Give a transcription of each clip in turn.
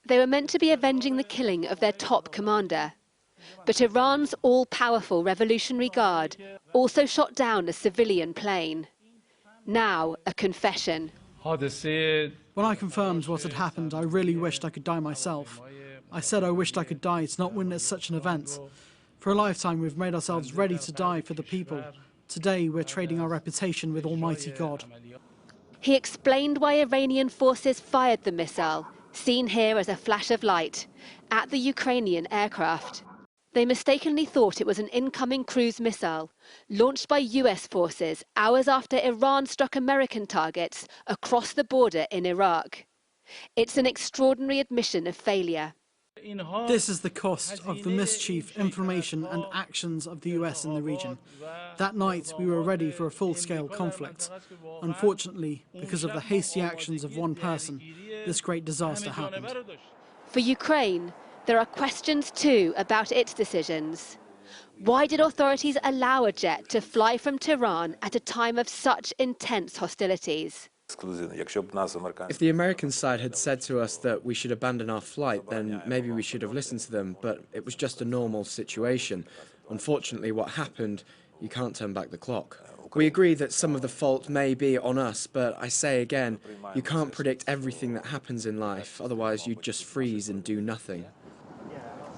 They were meant to be avenging the killing of their top commander. But Iran's all-powerful Revolutionary Guard also shot down a civilian plane. Now, a confession. When I confirmed what had happened, I really wished I could die myself. I said I wished I could die to not witness such an event. For a lifetime, we've made ourselves ready to die for the people. Today, we're trading our reputation with Almighty God. He explained why Iranian forces fired the missile, seen here as a flash of light, at the Ukrainian aircraft. They mistakenly thought it was an incoming cruise missile, launched by US forces hours after Iran struck American targets across the border in Iraq. It's an extraordinary admission of failure. This is the cost of the mischief, inflammation and actions of the US in the region. That night, we were ready for a full-scale conflict. Unfortunately, because of the hasty actions of one person, this great disaster happened. For Ukraine, there are questions too about its decisions. Why did authorities allow a jet to fly from Tehran at a time of such intense hostilities? If the American side had said to us that we should abandon our flight, then maybe we should have listened to them, but it was just a normal situation. Unfortunately, what happened, you can't turn back the clock. We agree that some of the fault may be on us, but I say again, you can't predict everything that happens in life, otherwise you'd just freeze and do nothing.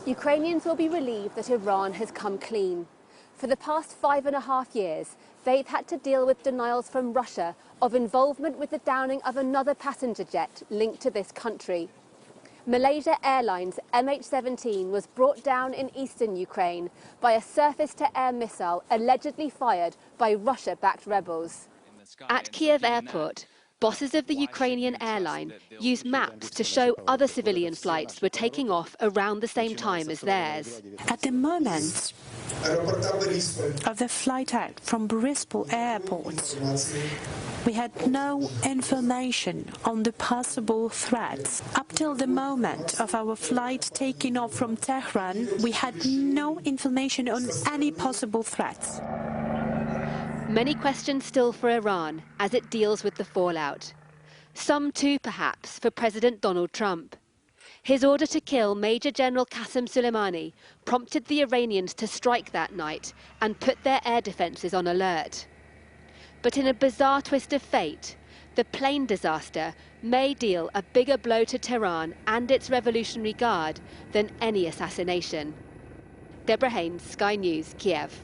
Ukrainians will be relieved that Iran has come clean. For the past 5.5 years, they've had to deal with denials from Russia of involvement with the downing of another passenger jet linked to this country. Malaysia Airlines MH17 was brought down in eastern Ukraine by a surface-to-air missile allegedly fired by Russia-backed rebels. At Kiev airport, bosses of the Ukrainian airline used maps to show other civilian flights were taking off around the same time as theirs. At the moment of the flight out from Boryspil airport, we had no information on the possible threats. Up till the moment of our flight taking off from Tehran, we had no information on any possible threats. Many questions still for Iran as it deals with the fallout. Some too, perhaps, for President Donald Trump. His order to kill Major General Qassem Soleimani prompted the Iranians to strike that night and put their air defences on alert. But in a bizarre twist of fate, the plane disaster may deal a bigger blow to Tehran and its Revolutionary Guard than any assassination. Deborah Haynes, Sky News, Kiev.